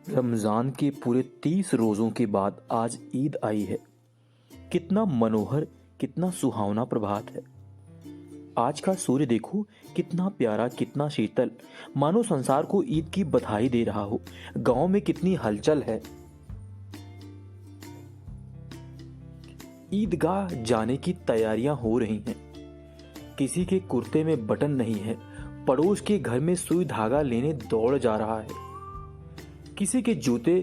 रमज़ान के पूरे 30 रोज़ों के बाद आज ईद आई है। कितना मनोहर, कितना सुहावना प्रभात है। आज का सूर्य देखो, कितना प्यारा, कितना शीतल, मानो संसार को ईद की बधाई दे रहा हो। गांव में कितनी हलचल है। ईदगाह जाने की तैयारियां हो रही हैं। किसी के कुर्ते में बटन नहीं है, पड़ोस के घर में सुई धागा लेने दौड़ जा रहा है। किसी के जूते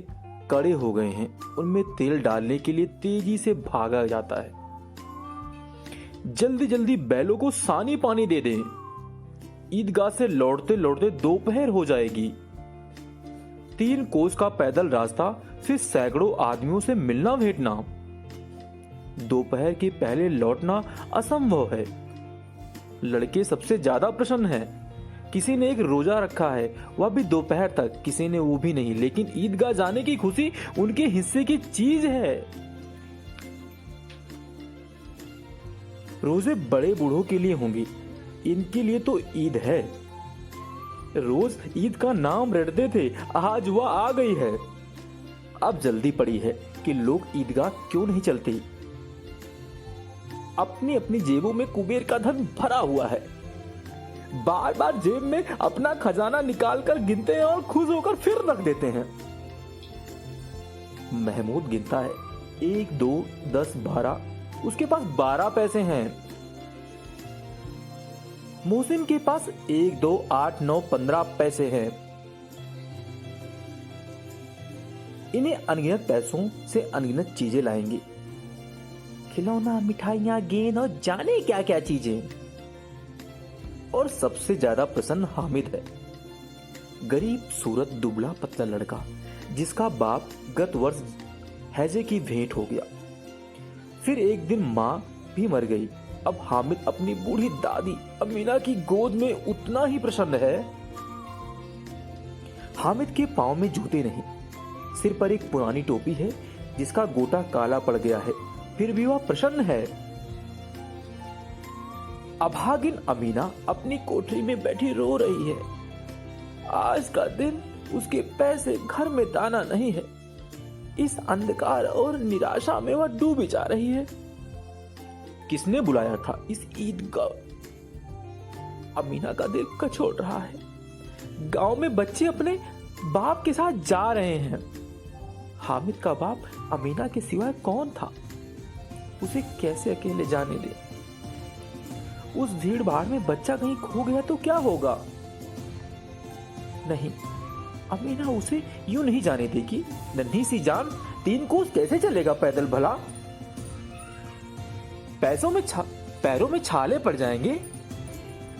कड़े हो गए हैं, उनमें तेल डालने के लिए तेजी से भागा जाता है। जल्दी जल्दी बैलों को सानी पानी दे दें, ईदगाह से लौटते लौटते दोपहर हो जाएगी। 3 कोस का पैदल रास्ता, फिर सैकड़ों आदमियों से मिलना भेंटना। दोपहर के पहले लौटना असंभव है। लड़के सबसे ज्यादा प्रसन्न हैं। किसी ने एक रोजा रखा है, वह भी दोपहर तक, किसी ने वो भी नहीं, लेकिन ईदगाह जाने की खुशी उनके हिस्से की चीज है। रोजे बड़े बूढ़ों के लिए होंगे, इनके लिए तो ईद है। रोज ईद का नाम रटते थे, आज वह आ गई है। अब जल्दी पड़ी है कि लोग ईदगाह क्यों नहीं चलते। अपनी अपनी जेबों में कुबेर का धन भरा हुआ है। बार बार जेब में अपना खजाना निकालकर गिनते हैं और खुश होकर फिर रख देते हैं। महमूद गिनता है, 1 2 10 12, उसके पास 12 पैसे हैं। मोहसिन के पास 1 2 8 9 15 पैसे हैं। इन्हें अनगिनत पैसों से अनगिनत चीजें लाएंगे। खिलौना, मिठाइयां, गेंद और जाने क्या क्या चीजें। और सबसे ज्यादा प्रसन्न हामिद है। गरीब सूरत दुबला पतला लड़का, जिसका बाप गत वर्ष हैजे की भेंट हो गया। फिर एक दिन मां भी मर गई। अब हामिद अपनी बूढ़ी दादी अमीना की गोद में उतना ही प्रसन्न है। हामिद के पांव में जूते नहीं, सिर पर एक पुरानी टोपी है जिसका गोटा काला पड़ गया है, फिर भी वह प्रसन्न है। अभागिन अमीना अपनी कोठरी में बैठी रो रही है। आज का दिन उसके पैसे घर में दाना नहीं है। इस अंधकार और निराशा में वह डूबी जा रही है। किसने बुलाया था इस ईद का? अमीना का दिल कचोट रहा है। गांव में बच्चे अपने बाप के साथ जा रहे हैं। हामिद का बाप अमीना के सिवाय कौन था? उसे कैसे अकेले जाने दे? उस भीड़ भाड़ में बच्चा कहीं खो गया तो क्या होगा? नहीं, अमीना उसे यूं नहीं जाने देगी। नन्ही सी जान, 3 कोस कैसे चलेगा पैदल भला? पैरों में छाले पड़ जाएंगे।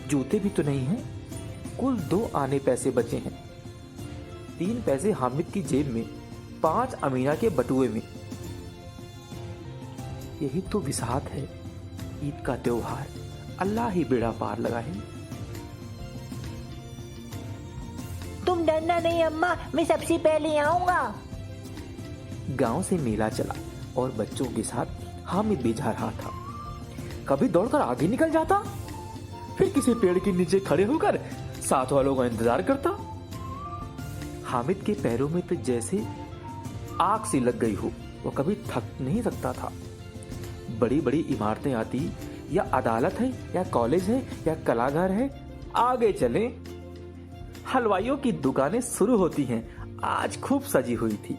जूते भी तो नहीं हैं। कुल 2 आने पैसे बचे हैं। 3 पैसे हामिद की जेब में, 5 अमीना के बटुए में। यही तो विसात है, ईद का त्योहार। अल्लाह ही बेड़ा पार लगाए। तुम डरना नहीं अम्मा, मैं सबसे पहले आऊंगा। गांव से मेला चला और बच्चों के साथ हामिद भी जा रहा था। कभी दौड़कर आगे निकल जाता, फिर किसी पेड़ के नीचे खड़े होकर साथ वालों का इंतजार करता। हामिद के पैरों में तो जैसे आग सी लग गई हो। वो कभी थक नहीं सकता था। बड़ी बड़ी इमारतें आती, या अदालत है, या कॉलेज है, या कलाघर है, आगे चले। हलवाइयों की दुकानें शुरू होती हैं। आज खूब सजी हुई थी।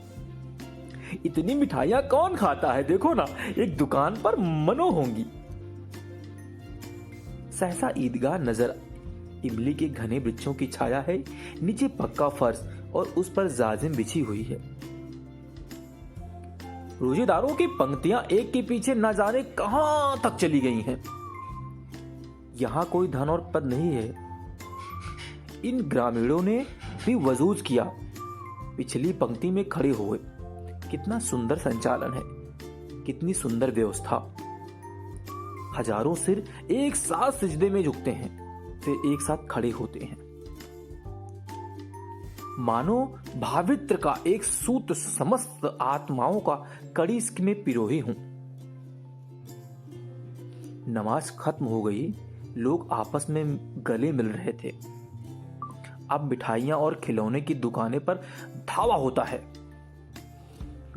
इतनी मिठाइयां कौन खाता है? देखो ना, एक दुकान पर मनो होंगी। सहसा ईदगाह नजर। इमली के घने वृक्षों की छाया है, नीचे पक्का फर्श और उस पर जाजिम बिछी हुई है। रोजेदारों की पंक्तियां एक के पीछे न जाने कहां तक चली गई हैं। यहां कोई धन और पद नहीं है। इन ग्रामीणों ने भी वजूद किया, पिछली पंक्ति में खड़े हुए। कितना सुंदर संचालन है, कितनी सुंदर व्यवस्था। हजारों सिर एक साथ सिजदे में झुकते हैं, फिर एक साथ खड़े होते हैं। मानो भावित्र का एक सूत्र समस्त आत्माओं का कड़ी में पिरोही हूं। नमाज खत्म हो गई। लोग आपस में गले मिल रहे थे। अब मिठाइयां और खिलौने की दुकानें पर धावा होता है।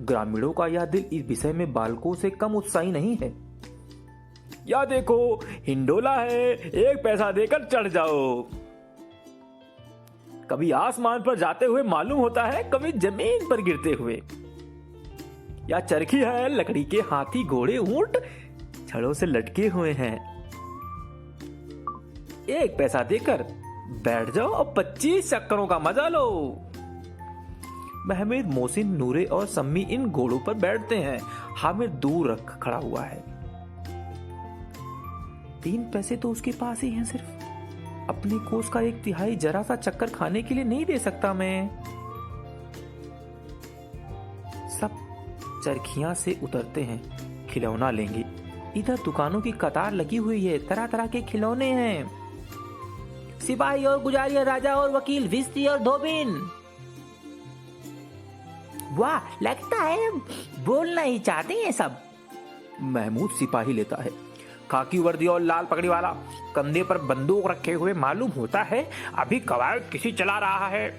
ग्रामीणों का यह दिल इस विषय में बालकों से कम उत्साही नहीं है। या देखो, हिंडोला है, 1 पैसा देकर चढ़ जाओ। कभी आसमान पर जाते हुए मालूम होता है, कभी जमीन पर गिरते हुए। या चरखी है, लकड़ी के हाथी घोड़े ऊंट छड़ों से लटके हुए हैं। 1 पैसा देकर बैठ जाओ और 25 चक्करों का मजा लो। महमूद, मोहसिन, नूरे और सम्मी इन घोड़ों पर बैठते हैं। हामिद दूर रख खड़ा हुआ है। 3 पैसे तो उसके पास ही हैं सिर्फ। अपने कोस का 1/3 जरा सा चक्कर खाने के लिए नहीं दे सकता मैं। सब चरखियां से उतरते हैं, खिलौना लेंगे। इधर दुकानों की कतार लगी हुई है, तरह तरह के खिलौने हैं। सिपाही और गुजारिया, राजा और वकील, भिस्ती और धोबिन। वाह, लगता है बोलना ही चाहते हैं सब। महमूद सिपाही लेता है, खाकी वर्दी और लाल पगड़ी वाला, कंधे पर बंदूक रखे हुए। मालूम होता है अभी कवायद किसी चला रहा है।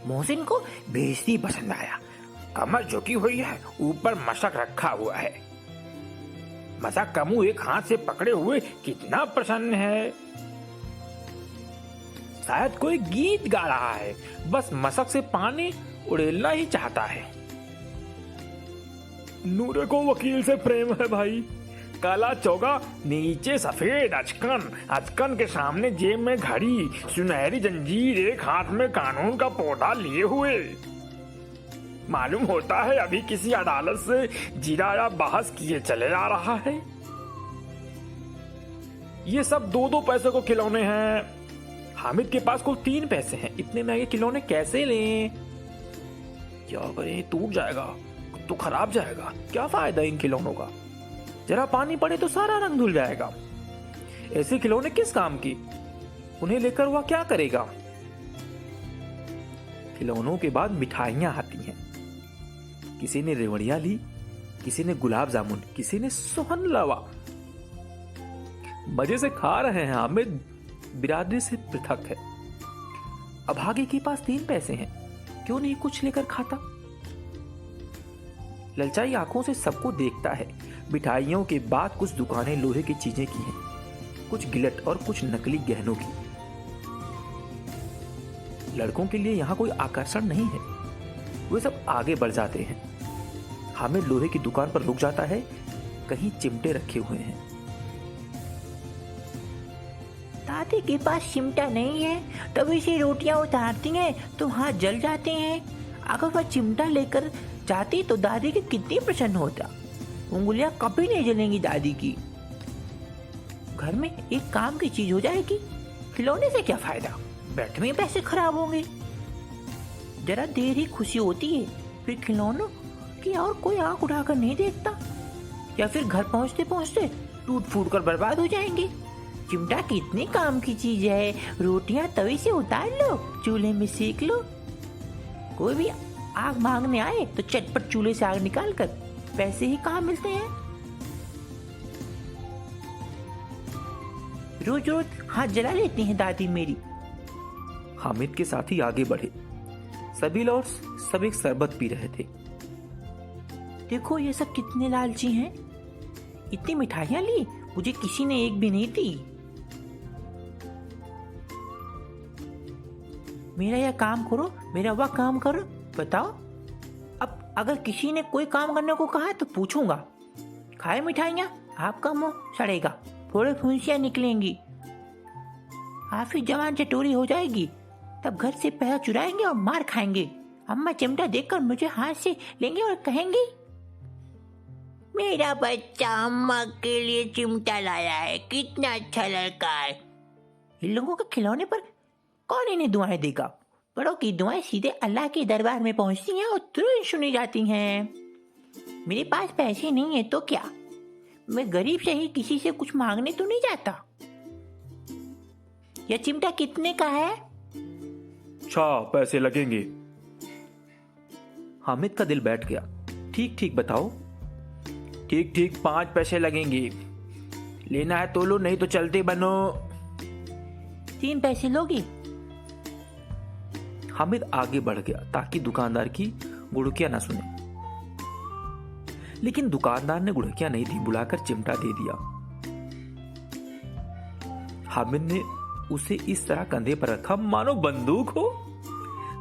मोहसिन को बेइज्जती पसंद आया। कमर झुकी हुई है, ऊपर मशक रखा हुआ है। मशक का मुंह 1 हाथ से पकड़े हुए कितना प्रसन्न है। शायद कोई गीत गा रहा है, बस मशक से पानी उड़ेलना ही चाहता है। नूरे को वकील से प्रेम है भाई। काला चौगा, नीचे सफेद अचकन, अचकन के सामने जेब में घड़ी, सुनहरी जंजीर, 1 हाथ में कानून का पौधा लिए हुए। मालूम होता है अभी किसी अदालत से जिरा या बहस किए चले आ रहा है। ये सब 2-2 पैसे को खिलौने हैं। हामिद के पास कुल 3 पैसे हैं। इतने महंगे खिलौने कैसे लें? क्या करें, टूट जाएगा तो खराब जाएगा। क्या फायदा इन खिलौनों का? जरा पानी पड़े तो सारा रंग धुल जाएगा। ऐसे खिलौने किस काम की? उन्हें लेकर वह क्या करेगा? खिलौनों के बाद मिठाइयां आती हैं। किसी ने रेवड़ियां ली, किसी ने गुलाब जामुन, किसी ने सोहन लावा। मजे से खा रहे हैं। हामिद बिरादरी से पृथक है। अब आगे के पास 3 पैसे हैं, क्यों नहीं कुछ लेकर खाता? ललचाई आंखों से सबको देखता है। मिठाइयों के बाद कुछ दुकानें लोहे की चीजें की हैं, कुछ गिलट और कुछ नकली गहनों की। लड़कों के लिए यहाँ कोई आकर्षण नहीं है, वे सब आगे बढ़ जाते हैं। हामिद लोहे की दुकान पर रुक जाता है। कहीं चिमटे रखे हुए हैं। दादी के पास चिमटा नहीं है, तभी से रोटियां उतारती हैं तो हाथ जल जाते हैं। अगर वह चिमटा लेकर जाती तो दादी के कितनी प्रसन्न होता। उंगलियां कभी नहीं जलेंगी दादी की। घर में एक काम की चीज हो जाएगी। खिलौने से क्या फायदा, बैठे में पैसे खराब होंगे। जरा देर ही खुशी होती है, फिर खिलौनों की और कोई आंख उठाकर नहीं देखता। या फिर घर पहुंचते पहुंचते टूट फूट कर बर्बाद हो जाएंगे। चिमटा कितने काम की चीज है। रोटियां तवे से उतार लो, चूल्हे में सेक लो। कोई भी आग मांगने आए तो चटपट चूल्हे से आग निकाल कर पैसे ही कहाँ मिलते हैं। रोज रोज हाथ जला लेती हैं दादी मेरी। हामिद के साथी आगे बढ़े। सभी लोग सब एक शरबत पी रहे थे। देखो ये सब कितने लालची हैं। इतनी मिठाइयां ली, मुझे किसी ने एक भी नहीं दी। मेरा यह काम करो, मेरा वह काम करो। बताओ, अब अगर किसी ने कोई काम करने को कहा तो पूछूंगा। खाए मिठाइयाँ, आपका मुंह सड़ेगा, थोड़े फुंसियाँ निकलेंगी, आप ही जवान चटोरी हो जाएगी। तब घर से पैसा चुराएंगे और मार खाएंगे। अम्मा चिमटा देखकर मुझे हाथ से लेंगे और कहेंगे, मेरा बच्चा अम्मा के लिए चिमटा लाया है, कितना अच्छा लड़का है। इन लोगों के खिलौने पर कौन इन्हें दुआएं देगा? बड़ों की दुआएं सीधे अल्लाह के दरबार में पहुंचती हैं और तुरंत सुनी जाती हैं। मेरे पास पैसे नहीं है तो क्या, मैं गरीब से ही किसी से कुछ मांगने तो नहीं जाता। यह चिमटा कितने का है? 6 पैसे लगेंगे। हामिद का दिल बैठ गया। ठीक ठीक बताओ। ठीक ठीक 5 पैसे लगेंगे। लेना है तो लो, नहीं तो चलते बनो। 3 पैसे लोगे? हामिद आगे बढ़ गया ताकि दुकानदार की गुड़किया ना सुने, लेकिन दुकानदार ने गुड़किया नहीं दी, बुलाकर चिमटा दे दिया। हामिद ने उसे इस तरह कंधे पर रखा मानो बंदूक हो,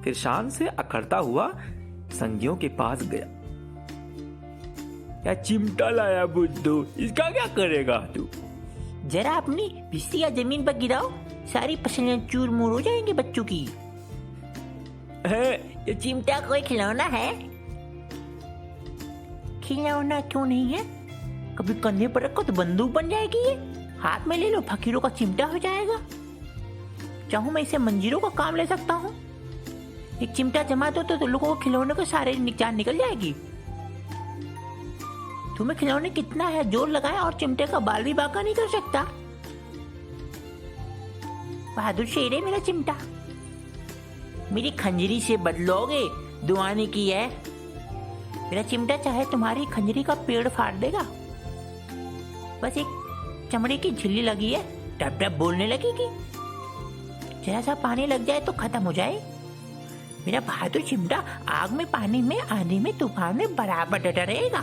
फिर शान से अखड़ता हुआ संगियों के पास गया। या चिमटा लाया बुद्धू, इसका क्या करेगा तू? जरा अपनी भिस्तियाँ जमीन पर गिराओ, सारी पसलियाँ चूर मूर हो जाएंगी बच्चों की। ये चिमटा कोई खिलौना है? खिलौना क्यों नहीं है? कभी कंधे पर रखो तो बंदूक बन जाएगी ये। हाथ में ले लो, फकीरों का चिमटा हो जाएगा। चाहूं मैं इसे मंजीरों का काम ले सकता हूँ। एक चिमटा जमा दो तो लोगों को खिलौने को सारे जान निकल जाएगी। तुम्हें खिलौने कितना है जोर लगाए और चिमटे का बाल भी बांका नहीं कर सकता। बहादुर शेर है मेरा चिमटा। मेरी खंजरी से बदलोगे, दुआ नहीं की है। मेरा चिमटा चाहे तुम्हारी खंजरी का पेड़ फाड़ देगा। बस एक चमड़े की झिल्ली लगी है, टप टप बोलने लगेगी। जरा सा पानी लग जाए तो खत्म हो जाए। मेरा बहादुर चिमटा आग में, पानी में, आंधी में, तूफान में बराबर डटा रहेगा।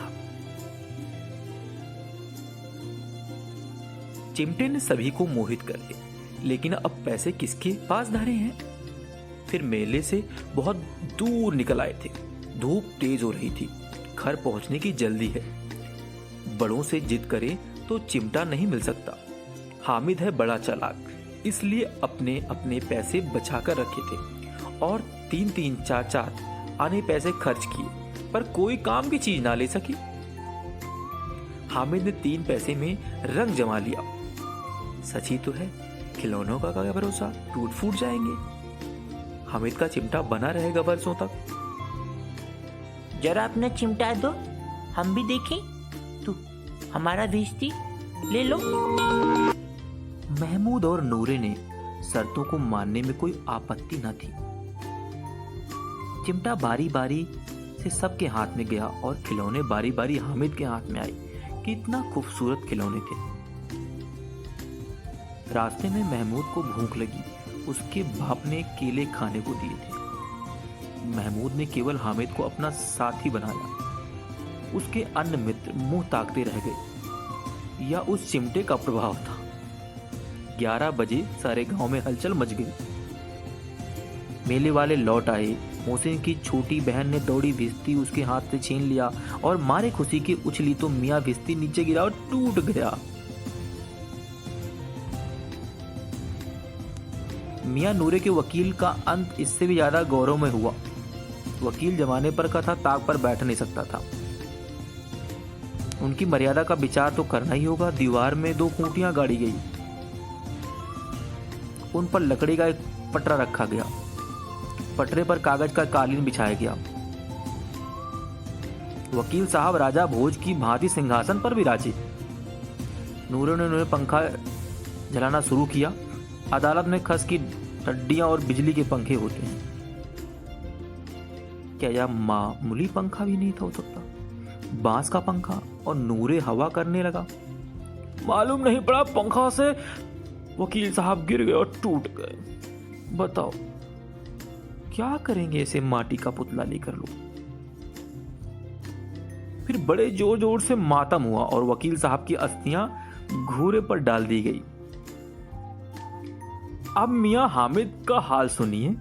चिमटे ने सभी को मोहित कर दिया, लेकिन अब पैसे किसके पास धरे हैं? फिर मेले से बहुत दूर निकल आए थे। धूप तेज हो रही थी, घर पहुंचने की जल्दी है। बड़ों से जिद करे तो चिमटा नहीं मिल सकता। हामिद है बड़ा चालाक, इसलिए अपने अपने पैसे बचा कर रखे थे और 3-3, 4-4 आने पैसे खर्च किए, पर कोई काम की चीज ना ले सकी। हामिद ने 3 पैसे में रंग जमा लिया। सच ही तो है, खिलौनों का क्या भरोसा, टूट फूट जाएंगे। हामिद का चिमटा बना रहेगा बरसों तक। जरा अपना चिमटा दो, हम भी देखें। तू हमारा भिस्ती ले लो। महमूद और नूरे ने शर्तों को मानने में कोई आपत्ति न थी। चिमटा बारी बारी से सबके हाथ में गया और खिलौने बारी बारी हामिद के हाथ में आए। कितना खूबसूरत खिलौने थे। रास्ते में महमूद को भूख लगी, उसके बाप ने केले खाने को दिए थे। महमूद ने केवल हामिद को अपना साथी बनाया। उसके अन्य मित्र मुंह ताकते रह गए, या उस चिमटे का प्रभाव था। 11 बजे सारे गांव में हलचल मच गई। मेले वाले लौट आए। मोहसिन की छोटी बहन ने दौड़ी भिस्ती उसके हाथ से छीन लिया और मारे खुशी की उछली तो मियाँ भिस्ती नीचे गिरा और टूट गया। मियाँ नूरे के वकील का अंत इससे भी ज्यादा गौरव में हुआ। वकील जमाने पर का था, ताक पर बैठ नहीं सकता था। उनकी मर्यादा का विचार तो करना ही होगा। दीवार में 2 खूंटियां गाड़ी गई, उन पर लकड़ी का एक पटरा रखा गया। पटरे पर कागज का कालीन बिछाया गया। वकील साहब राजा भोज की भांति सिंहासन पर विराजे। नूरे ने पंखा जलाना शुरू किया। अदालत में खस की टड्डियां और बिजली के पंखे होते हैं। क्या यह मामूली पंखा भी नहीं था हो सकता? बांस का पंखा, और नूरे हवा करने लगा। मालूम नहीं पड़ा पंखा से वकील साहब गिर गए और टूट गए। बताओ क्या करेंगे इसे माटी का पुतला लेकर लोग? फिर बड़े जोर जोर से मातम हुआ और वकील साहब की अस्थियां घूरे पर डाल दी गई। अब मियां हामिद का हाल सुनिए।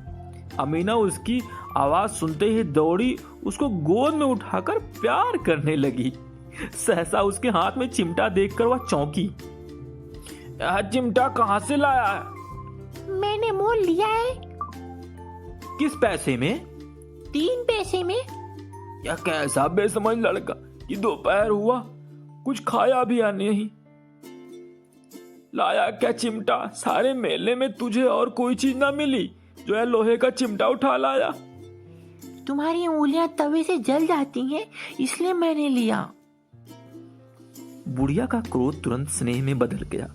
अमीना उसकी आवाज सुनते ही दौड़ी, उसको गोद में उठाकर प्यार करने लगी। सहसा उसके हाथ में चिमटा देखकर वह चौंकी। यह चिमटा कहां से लाया है? मैंने मोल लिया है। किस पैसे में? 3 पैसे में। यह कैसा बेसमझ लड़का कि दोपहर हुआ कुछ खाया भी या नहीं। लाया क्या चिमटा? सारे मेले में तुझे और कोई चीज ना मिली जो है लोहे का चिमटा उठा लाया। तुम्हारी उंगलियां तवे से जल जाती हैं, इसलिए मैंने लिया। बुढ़िया का क्रोध तुरंत स्नेह में बदल गया।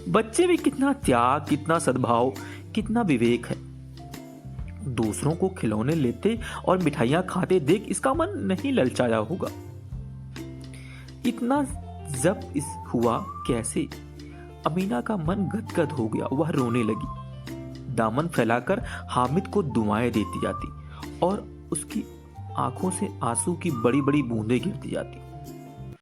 बच्चे भी कितना त्याग, कितना सद्भाव, कितना विवेक है। दूसरों को खिलौने लेते और मिठाइयां खाते देख इसका मन नहीं ललचाया होगा। इतना जब इस हुआ कैसे? अमीना का मन गदगद हो गया। वह रोने लगी। दामन फैलाकर हामिद को दुआएं देती जाती और उसकी आंखों से आंसू की बड़ी बड़ी बूंदें गिरती जाती।